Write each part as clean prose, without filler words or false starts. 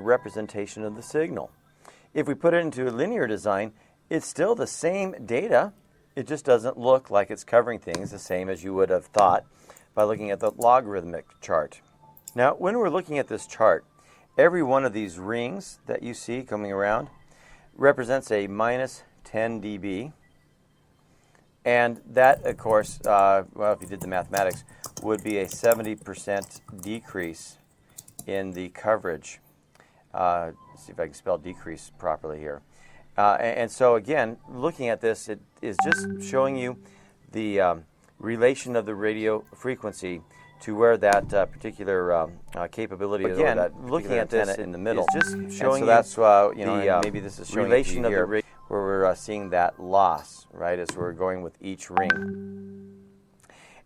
the representation of the signal. If we put it into a linear design, it's still the same data. It just doesn't look like it's covering things the same as you would have thought by looking at the logarithmic chart. Now, when we're looking at this chart, every one of these rings that you see coming around represents a minus 10 dB. And that, of course, well, if you did the mathematics, would be a 70% decrease in the coverage. Let's see if I can spell decrease properly here. And so, again, looking at this, it is just showing you the relation of the radio frequency to where that particular capability is. Again, looking at this in the middle, is just showing that's maybe this is showing relation of the radio where we're seeing that loss, right, as we're going with each ring.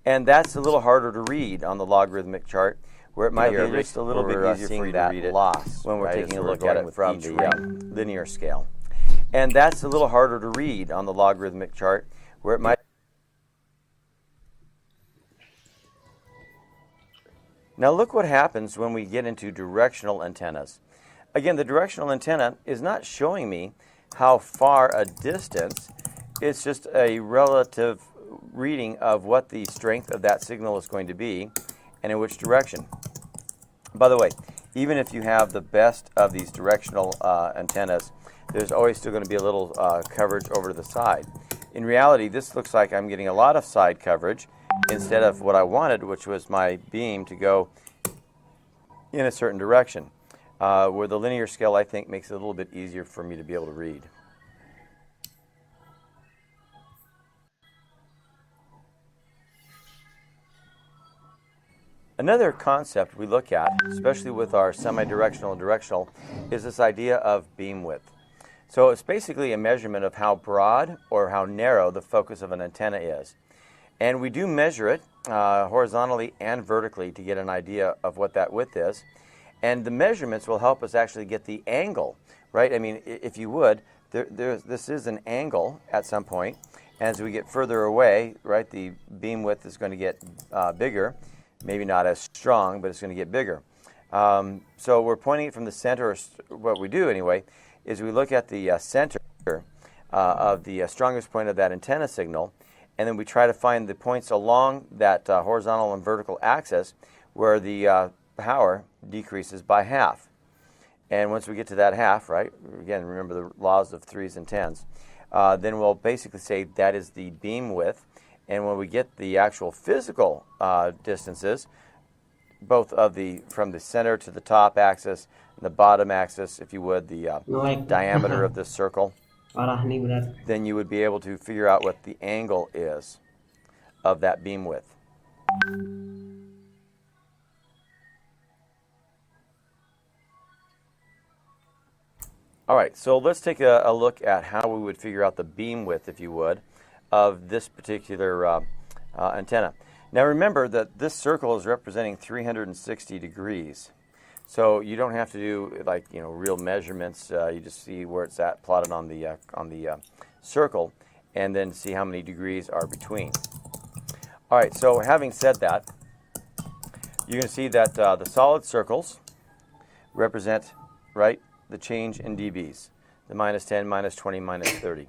And that's a little harder to read on the logarithmic chart, where it might be just a little bit easier for you to read it loss when we're taking a look at it from the linear scale. And that's a little harder to read on the logarithmic chart, where it might. Now look what happens when we get into directional antennas. Again, the directional antenna is not showing me how far a distance. It's just a relative reading of what the strength of that signal is going to be and in which direction. By the way, even if you have the best of these directional antennas, there's always still going to be a little coverage over to the side. In reality, this looks like I'm getting a lot of side coverage instead of what I wanted, which was my beam to go in a certain direction, where the linear scale, I think, makes it a little bit easier for me to be able to read. Another concept we look at, especially with our semi-directional and directional, is this idea of beam width. So it's basically a measurement of how broad or how narrow the focus of an antenna is. And we do measure it horizontally and vertically to get an idea of what that width is. And the measurements will help us actually get the angle, right? I mean, if you would, this is an angle at some point. As we get further away, right, the beam width is going to get bigger. Maybe not as strong, but it's going to get bigger. So we're pointing it from the center, or what we do anyway, is we look at the center of the strongest point of that antenna signal, and then we try to find the points along that horizontal and vertical axis where the power decreases by half. And once we get to that half, right, again, remember the laws of threes and tens, then we'll basically say that is the beam width. And when we get the actual physical distances, both of from the center to the top axis and the bottom axis, if you would, the diameter of this circle, then you would be able to figure out what the angle is of that beam width. All right, so let's take a look at how we would figure out the beam width, if you would, of this particular antenna. Now remember that this circle is representing 360 degrees. So you don't have to do real measurements. You just see where it's at plotted on the circle, and then see how many degrees are between. All right. So having said that, you're going to see that the solid circles represent the change in dBs, the minus 10, minus 20, minus 30,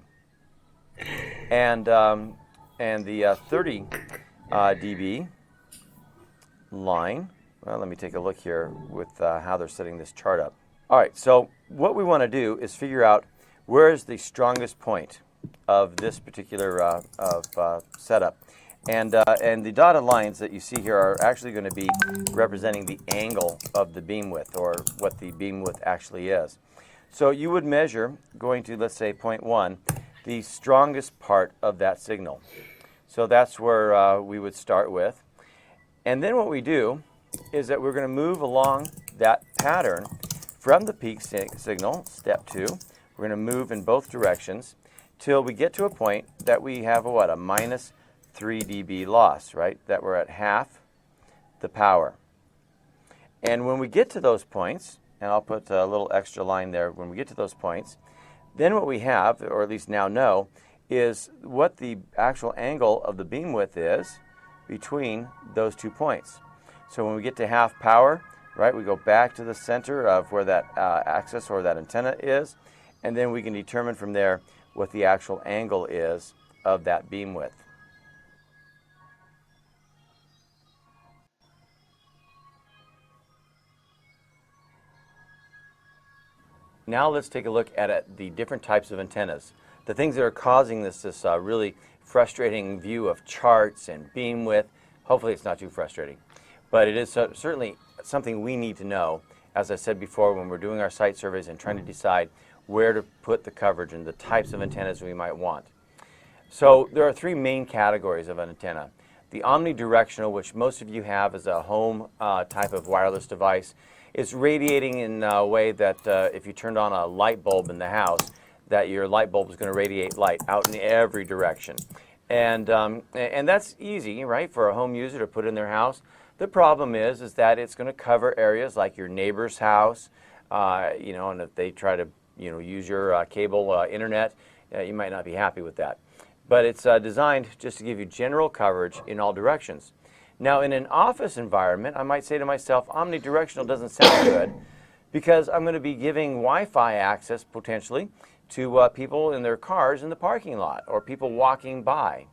and the 30 dB line. Well, let me take a look here with how they're setting this chart up. All right, so what we want to do is figure out where is the strongest point of this particular setup. And the dotted lines that you see here are actually going to be representing the angle of the beam width, or what the beam width actually is. So you would measure, going to, let's say, point 1, the strongest part of that signal. So that's where we would start with. And then what we do is that we're going to move along that pattern from the peak signal, step 2. We're going to move in both directions till we get to a point that we have a minus 3 dB loss, right? That we're at half the power. And when we get to those points, and I'll put a little extra line there, when we get to those points, then what we have, or at least now know, is what the actual angle of the beam width is between those 2 points. So when we get to half power, right? We go back to the center of where that axis or that antenna is, and then we can determine from there what the actual angle is of that beam width. Now let's take a look at the different types of antennas. The things that are causing this really frustrating view of charts and beam width. Hopefully it's not too frustrating. But it is certainly something we need to know, as I said before, when we're doing our site surveys and trying to decide where to put the coverage and the types of antennas we might want. So there are three main categories of an antenna. The omnidirectional, which most of you have as a home type of wireless device, is radiating in a way that if you turned on a light bulb in the house, that your light bulb is going to radiate light out in every direction. And that's easy, right, for a home user to put in their house. The problem is that it's going to cover areas like your neighbor's house, and if they try to, use your cable internet, you might not be happy with that. But it's designed just to give you general coverage in all directions. Now, in an office environment, I might say to myself, omnidirectional doesn't sound good because I'm going to be giving Wi-Fi access potentially to people in their cars in the parking lot or people walking by.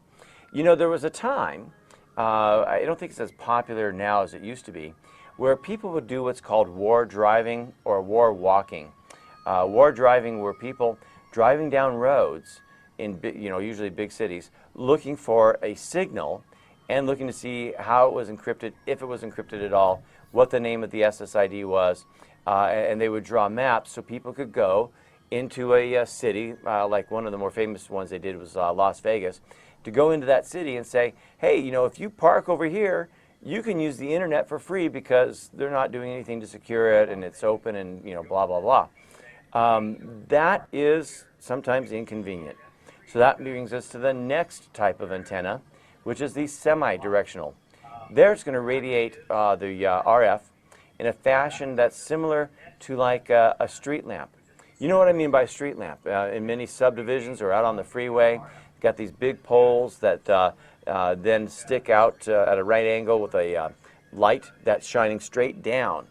There was a time, I don't think it's as popular now as it used to be, where people would do what's called war driving or war walking. War driving were people driving down roads in usually big cities looking for a signal and looking to see how it was encrypted, if it was encrypted at all, what the name of the SSID was, and they would draw maps so people could go into a city, like one of the more famous ones they did was Las Vegas, to go into that city and say, hey, if you park over here, you can use the internet for free because they're not doing anything to secure it and it's open and blah, blah, blah. That is sometimes inconvenient. So that brings us to the next type of antenna, which is the semi-directional. There it's going to radiate the RF in a fashion that's similar to like a street lamp. You know what I mean by street lamp? In many subdivisions or out on the freeway, you've got these big poles that then stick out at a right angle with a light that's shining straight down.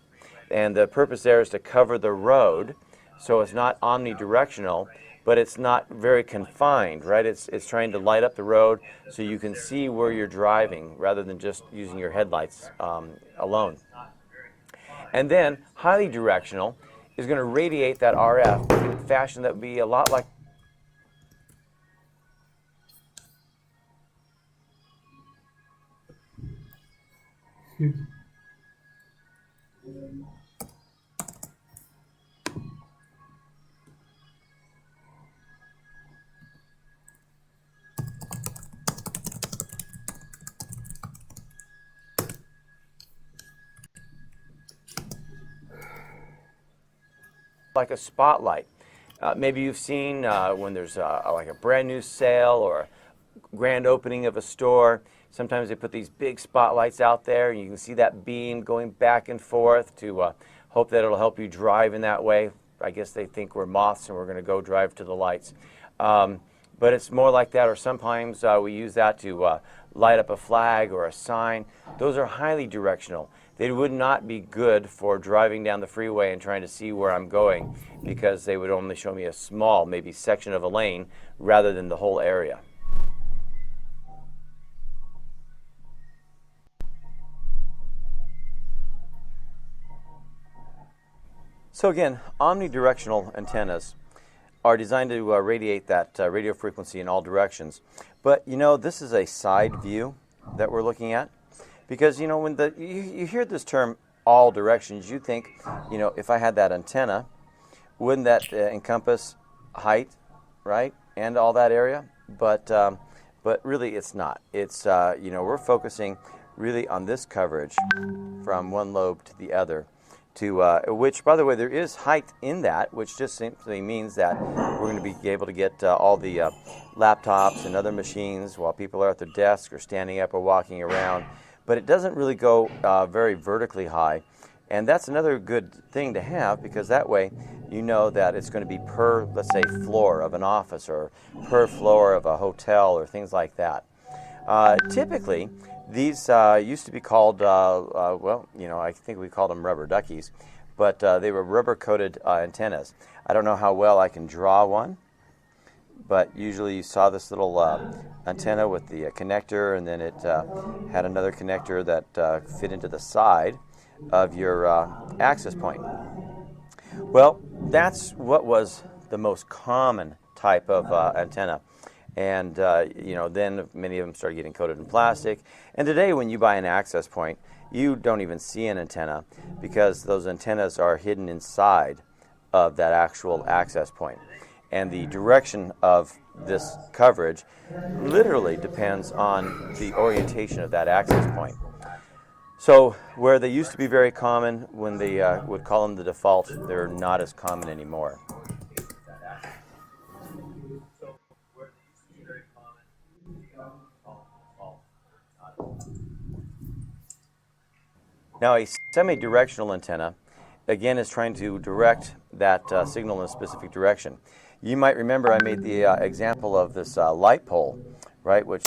And the purpose there is to cover the road, so it's not omnidirectional, but it's not very confined, right? It's trying to light up the road so you can see where you're driving rather than just using your headlights alone. And then highly directional is going to radiate that RF in a fashion that would be a lot like a spotlight. Maybe you've seen when there's like a brand new sale or a grand opening of a store, sometimes they put these big spotlights out there and you can see that beam going back and forth to hope that it'll help you drive in that way. I guess they think we're moths and we're going to go drive to the lights. But it's more like that, or sometimes we use that to light up a flag or a sign. Those are highly directional. They would not be good for driving down the freeway and trying to see where I'm going because they would only show me a small, maybe section of a lane rather than the whole area. So again, omnidirectional antennas are designed to radiate that radio frequency in all directions. But this is a side view that we're looking at. Because, when you hear this term, all directions, you think, if I had that antenna, wouldn't that encompass height, right, and all that area? But really it's not. It's, we're focusing really on this coverage from one lobe to the other, which, by the way, there is height in that, which just simply means that we're going to be able to get all the laptops and other machines while people are at their desk or standing up or walking around. But it doesn't really go very vertically high. And that's another good thing to have because that way you know that it's going to be per, let's say, floor of an office or per floor of a hotel or things like that. Typically, These used to be called, well, I think we called them rubber duckies, but they were rubber-coated antennas. I don't know how well I can draw one, but usually you saw this little antenna with the connector, and then it had another connector that fit into the side of your access point. Well, that's what was the most common type of antenna. And then many of them started getting coated in plastic. And today, when you buy an access point, you don't even see an antenna because those antennas are hidden inside of that actual access point. And the direction of this coverage literally depends on the orientation of that access point. So where they used to be very common, when they would call them the default, they're not as common anymore. Now, a semi-directional antenna, again, is trying to direct that signal in a specific direction. You might remember I made the example of this light pole, right, which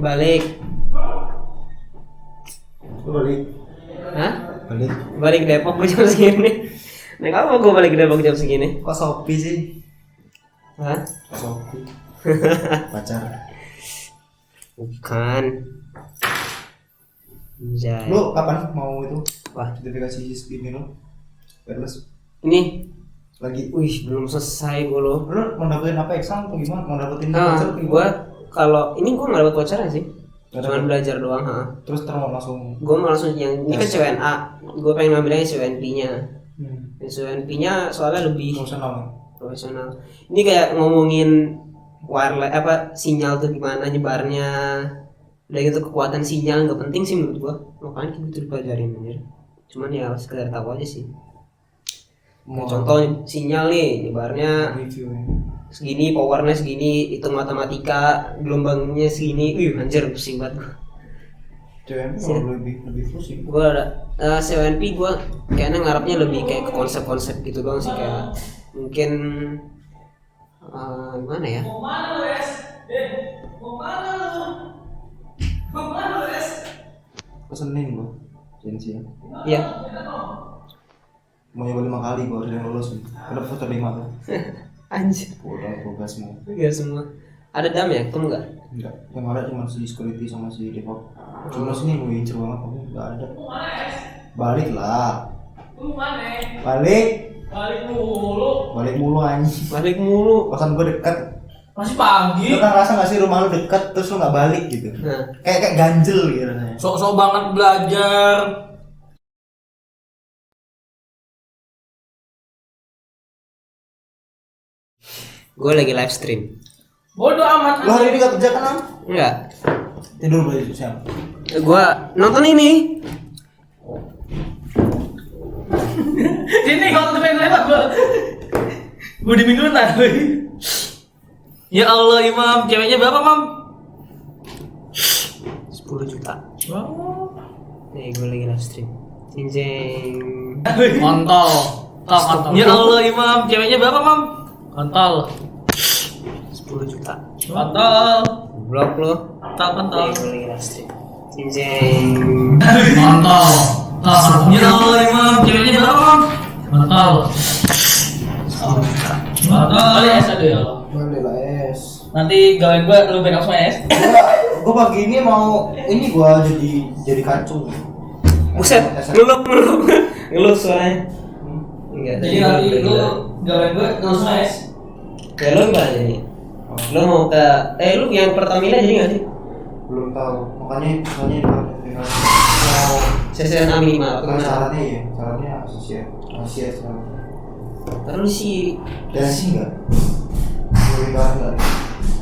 Balik. Balik. Hah? Balik. Balik Depok jam segini. Naik apa gue balik Depok jam segini? Kok Shopee sih? Hah? Shopee. Pacar. Bukan. Anjay. Lu kapan mau itu? Wah, Sertifikasi ini lo? Wireless. ini Lagi. wih belum selesai gue loh. Lu mau dapetin apa exam atau gimana? Mau dapetin voucher atau Gue gimana? kalau ini gue nggak dapat voucher sih. Nggak Cuman dapet. belajar doang, ha. Terus langsung. Gue mau langsung yang ini kan Tes. CWNA. Gue pengen ngambilnya CWNP-nya. Hmm. CWNP-nya soalnya lebih Profesional. profesional. Ini kayak ngomongin wireless apa sinyal tuh gimana nyebarnya. Udah gitu kekuatan sinyal nggak penting sih menurut gua. Makanya gitu dipelajarin aja. Cuman ya sekedar tahu aja sih. Kayak contoh sinyal nih nyebarnya Review ya. segini, powernya segini, hitung matematika, gelombangnya segini. Anjir pusing banget gua. CWNP Sih. mau lebih pusing. Gua ada CWNP gua kayaknya ngarapnya lebih kayak ke konsep-konsep gitu doang sih, kayak mungkin gimana ya? Mau mana lu, Es? Mau mana lu? Mau mana lu, Es? Pesenin gua. Sensi ya. Iya. Mau nyoba 5 kali gua harus yang lulus nih. Udah foto 5 tuh. Anjir. Udah tugas semua. Iya semua. Ada dam ya? Kamu enggak? Enggak. Yang ada cuma si security sama si Depok. Cuma sini gue incer banget, tapi enggak ada. Mau mana, Es? Balik lah. Lu mana? Balik. Balik mulu. Balik mulu anjing. Balik mulu. Kosan gue dekat. Masih pagi. Lu kan rasa gak sih rumah lu dekat terus lu gak balik gitu. Nah, Kayak ganjel gitu rasanya. Sok-sok banget belajar. gue lagi live stream. Bodoh amat. Lu hari ini gak kerja kan, Am? Enggak. Tidur balik siang. Gue nonton ini. Sini kalau tuh pengen lewat gua. Gua dimingguin lah. Ya Allah, Imam, ceweknya berapa, Mam? 10 juta. Oh. Nih gue lagi live stream. Cinceng. Kontol. Kontol. Ya Allah Imam, ceweknya berapa Mam? Kontol. 10 juta. Kontol. Blok lo. Kontol. Nih gue lagi live stream. Cinceng. Kontol. Ya Allah Imam, ceweknya berapa Mam? Kontol. Kontol ya ada ya. Boleh lah es. Nanti gawain gue lu backup semua ya. Gue pagi ini mau ini gue jadi kacung. Buset, ngeluh suaranya. Enggak. Jadi nanti lu gawain gue terus semua ya. Ya lo gimana jadi? Lo mau ke lu yang Pertamina jadi nggak sih? Belum tahu. Makanya di CCNA minimal atau gimana? syaratnya asosiat syaratnya. Terus sih Dan sih enggak. Lebih parah enggak?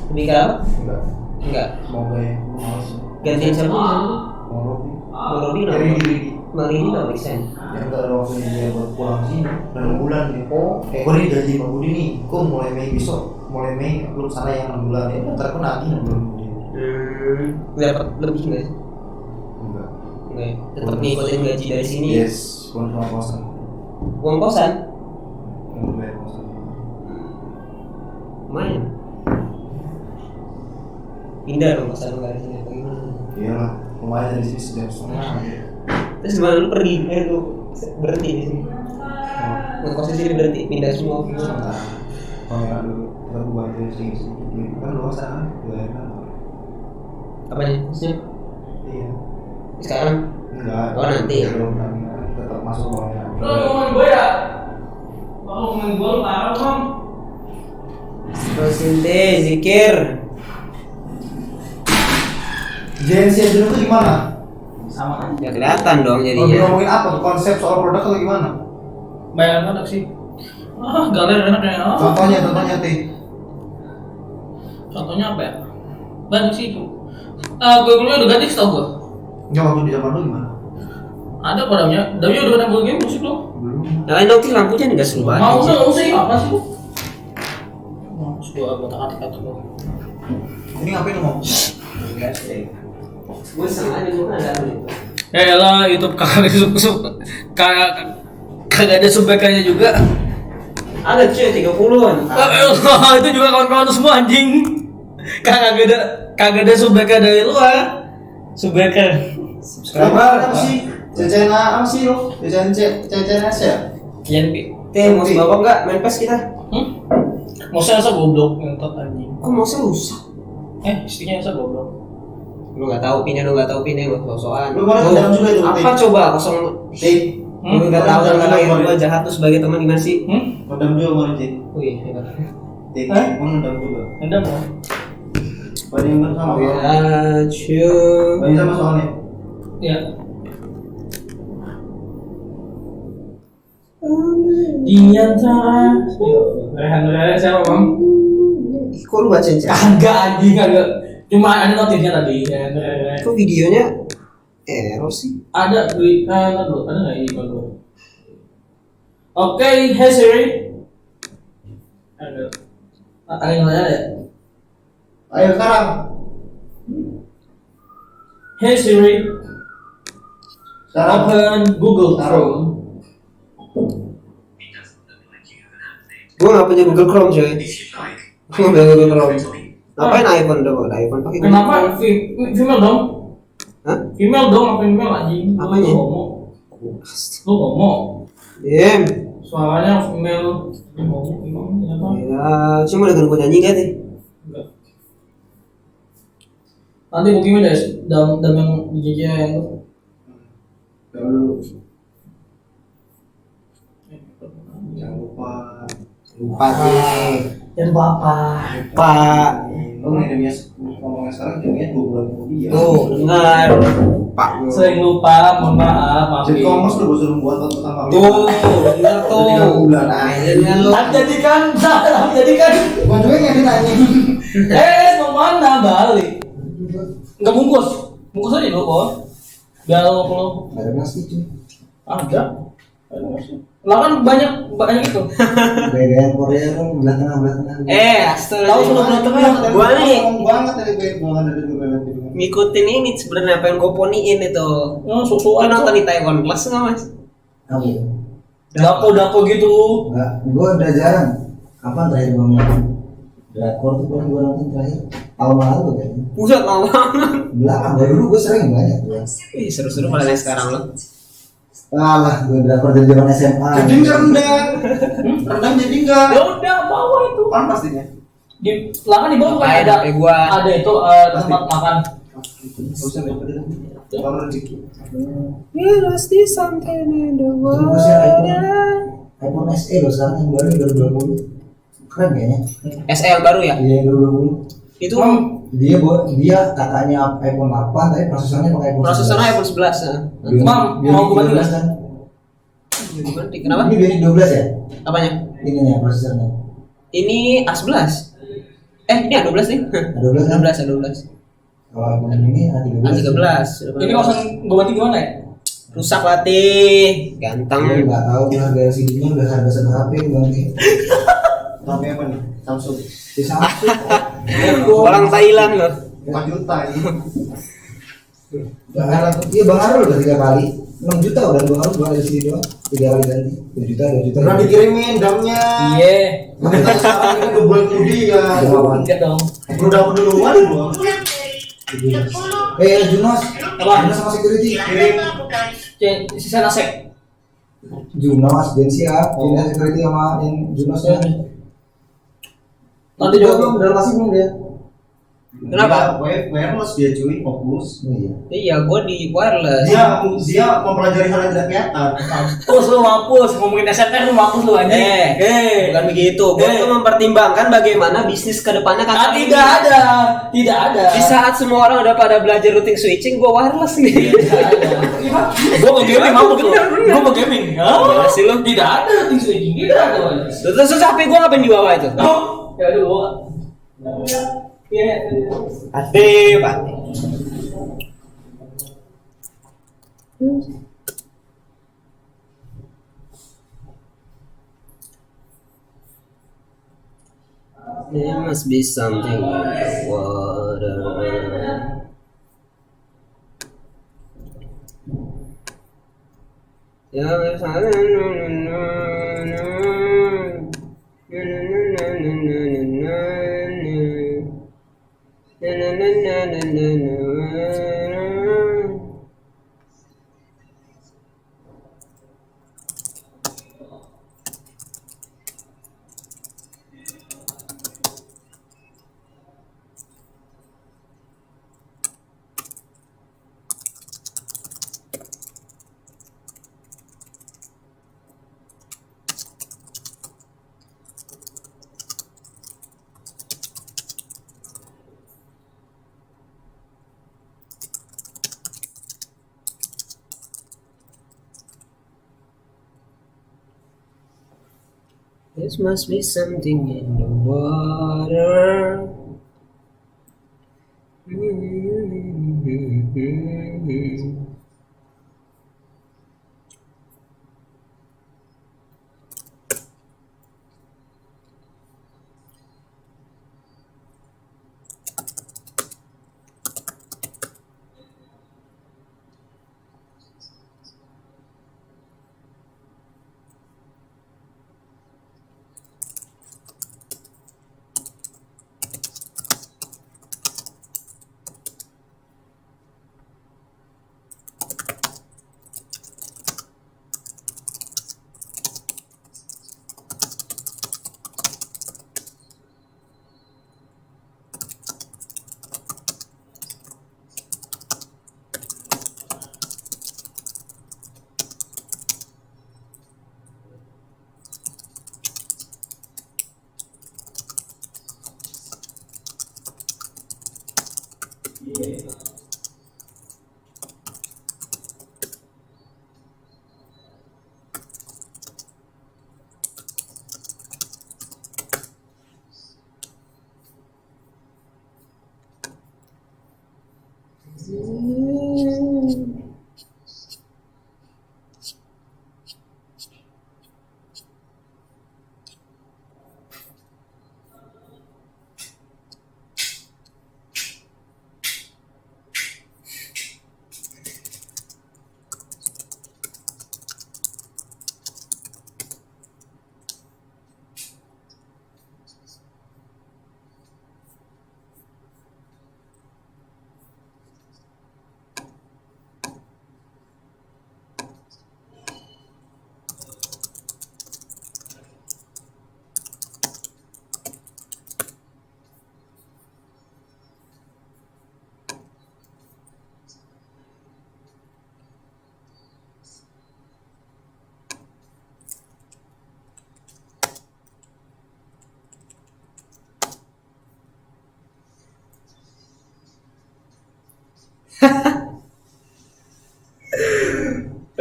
lebih ke apa? Enggak. Enggak. Semoga ya. Gue males. Gantian siapa? Mau Robi. Robi Dari nggak? diri. Marini nggak bisa. Yang enggak ada waktu dia buat pulang sini. 6 bulan nih. Gue ini gaji 5 bulan nih. Gue mulai Mei besok. Mulai Mei belum sana yang 6 bulan ya. Ntar aku nagih 6 bulan kemudian. Dapat lebih nggak sih? Enggak. Enggak. Ya? Tetap ngikutin gaji dari sini. Yes. Bukan cuma kosan. Uang kosan? Yang bayar kosan. Lumayan. Pindah dong kosan lu dari sini apa gimana? Iyalah. Lumayan dari sini sejam setengah. Terus gimana lu pergi? Lu berhenti di sini? Ngekos di sini berhenti, pindah semua gimana? Oh ya dulu. Kita gue bantuin sedikit. Kan luas sana. Gue enak. Apanya? Maksudnya? Iya. Sekarang? Enggak. Oh, nanti. Belum tetap masuk bawahnya. Lu ngomongin gue ya? Kalau ngomongin gue lu parah Mam. Terus inti, zikir. JNC dulu tuh gimana? Sama kan? Ya kelihatan dong Mau jadinya. ngomongin apa? Konsep soal produk atau gimana? Bayangan produk sih. Galer enak ya. Contohnya Teh. Contohnya apa ya? Banyak sih itu. Gue udah ganti setau gue. Enggak, waktu di zaman lu gimana? Ada padamnya. Damnya udah pernah gue game musik lo. Belum. Nyalain dong Ti, lampunya nggak seru banget. Mau nggak usah ini apa sih lo? Terus gue atik lo. Ini ngapain lu ngomong? Gue sengaja gue nggak ada itu. Ya lah YouTube kagak ada subbekannya juga. Ada cuy 30-an. Itu juga kawan-kawan lu semua anjing. Kagak ada subbekan dari luar. Subbekan. Subscriber apa sih? CCN apa sih lu? CCNS ya? Yan Teh, mau bawa nggak main PES kita? Maksudnya asa goblok ngentot anjing. Kok mau rusak? Istrinya asa goblok. Lu nggak tahu pinnya, buat sosokan. Lu malah dalam juga itu. Apa coba kosong? Teh. Lu nggak tahu tentang lahir gua jahat tuh sebagai teman gimana sih? Madam juga kemarin Teh. Wih, hebat. Teh, mana madam juga? Anda mau? Banding sama Ya, cuy. Banding sama soalnya. Ya. Di antara Rehan siapa bang? Kok lu bacain sih? Kagak anjing kagak. Cuma ada notifnya tadi. Kok videonya error sih? Ada di ada nggak ini bang? Oke, hey Siri. Ada yang nanya ya? Ayo sekarang. Hey Siri, Sekarang. open Google Chrome. Gua nggak punya Google Chrome coy. Gua nggak punya Google Chrome. Ngapain iPhone dong? iPhone pakai. Kenapa female dong? Hah? Female dong, apa female anjing? Apanya? Lu homo. Lu homo. Diem. Suaranya female. Lu homo, emang apa? Ya, cuma udah gua nyanyi gak sih? Enggak. Nanti buktinya deh, dam yang DJ yang itu. Dulu. Jangan lupa. Lupa sih. Dan bapak. Lupa. Lu ngomongnya sekarang jadinya 2 bulan kemudian. Tuh, dengar. Lupa. Sering lupa, mohon maaf, Jadi maafin. komos lu gue suruh buat pertama kali. Tuh, dengar tuh. 3 bulan. Nah, jadikan lu. Jadikan, jadikan. Gua juga yang nanya. Mau mana balik? Enggak bungkus. Bungkus aja dulu, Bos. Biar lo Ada nasi cuy. ada. Ada nasi. Lah kan banyak itu. Gaya Korea kan belah tengah. Astaga. Tahu sudah belah tengah. Gua nih ngomong banget tadi gua ada itu. ngikutin ini sebenarnya pengen gue poniin itu. Oh, susuan Lu nonton di Taiwan Class nggak mas? Apa? Dako gitu. Enggak, gua udah jarang. Kapan terakhir gua nonton? Drakor tuh paling gua nonton terakhir tahun lalu kayaknya. Buset lama banget. Belakang, dulu gua sering banyak tuh. Ih seru-seru malah yang sekarang lo. Alah, gua drakor dari zaman SMA. Jadi nggak rendang, rendang jadi nggak. Ya udah bawa itu. Kan pastinya. Di lah kan di bawah kan Ngapain ada sampai gua? ada itu tempat makan. Nggak usah daripada kalau rezeki. Pasti something in the Terus gua sih iPhone SE loh sekarang yang baru 2020. Keren kayaknya. SL baru ya? Iya, yang 2020. Itu Dia kakaknya iPhone 8 tapi prosesornya pakai iPhone 11. prosesornya iPhone 11 ya. Mam, mau gua ganti 12 kan? Kenapa? Ini Bionic 12 ya? Apanya? Ininya prosesornya. Ini A11. Ini A12 nih. A12 kan? A12. Kalau iPhone ini A13. A13. Ini kalau gua ganti gimana ya? Rusak latih, ganteng. Aku nggak tahu dia harga LCD-nya udah harga satu HP ganti. Tapi apa nih? Samsung. Di Samsung. Orang Thailand loh. 4 juta ini. Iya Bang Arul udah 3 kali. 6 juta udah Bang Arul buat LCD doang. 3 kali ganti. 2 juta. Pernah dikirimin damnya. Iya. Kita sekarang ini 2 bulan kemudian. Enggak dong. Udah dapet duluan gua. Junos. Apa? Junos sama security. Kirim. Sisa nasek. Junos, Densia, pindah security sama yang Junosnya. Nanti Udah dong. belum, udah masih belum dia. Kenapa? Wireless dia cuy, fokus. Oh iya. Iya, gua di wireless. Dia mempelajari hal yang tidak kelihatan. Mampus lu mampus ngomongin SNR lu mampus lu anjing. Bukan begitu. Gua tuh mempertimbangkan bagaimana bisnis kedepannya kan. Tidak ada. Di saat semua orang udah pada belajar routing switching, gua wireless nih. Gua mau gaming mampus lu. Bener. Gua mau gaming. Gila sih lu. Tidak ada things switching. Tidak ada. Terus HP gua ngapain di bawah itu? Ya aduh. Iya. Aktif. There must be something in the water. There must be something in the water.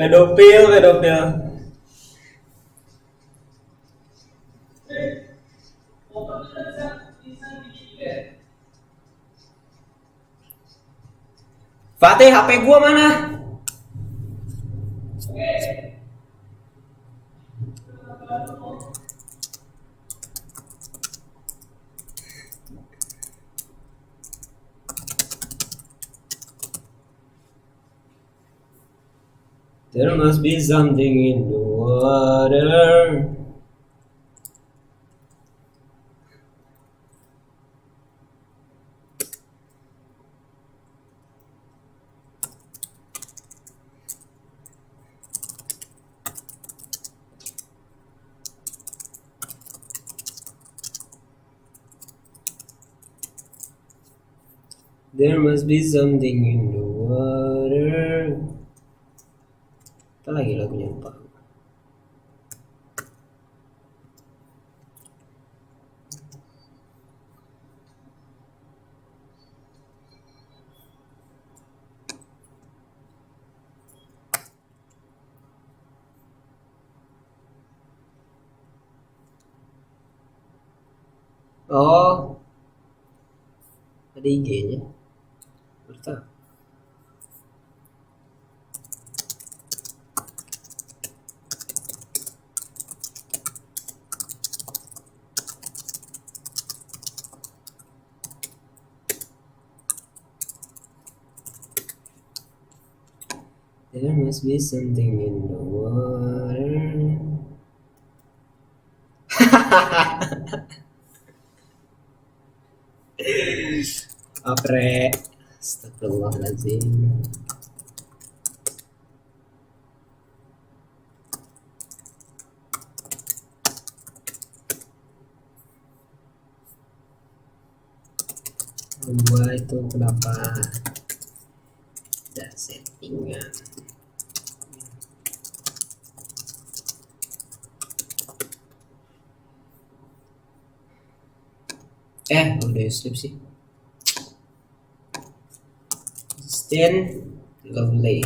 Pedofil. Fatih, HP gua mana? There must be something in the water. There must be something in the water. Apa lagi lagunya lupa. Oh, ada IG-nya. Bertahu. There must be something in the water. Apre. Astagfirullahaladzim. Gua itu kenapa ada settingan? Udah slip sih. Stand lovely.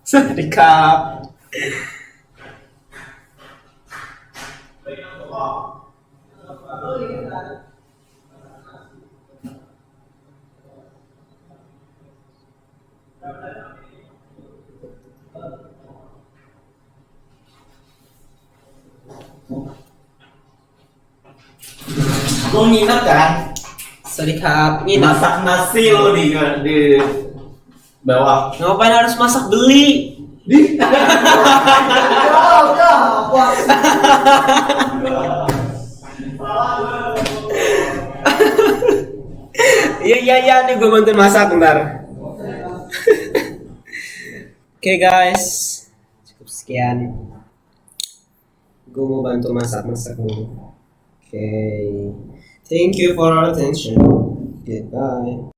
Sedikap. Lo nginep kan? Sedikap. Ini Masak nasi lo di bawah. ngapain harus masak beli? Iya nih gue bantuin masak bentar. Oke guys, cukup sekian. Gue mau bantu masak dulu. Oke, thank you for your attention. Goodbye.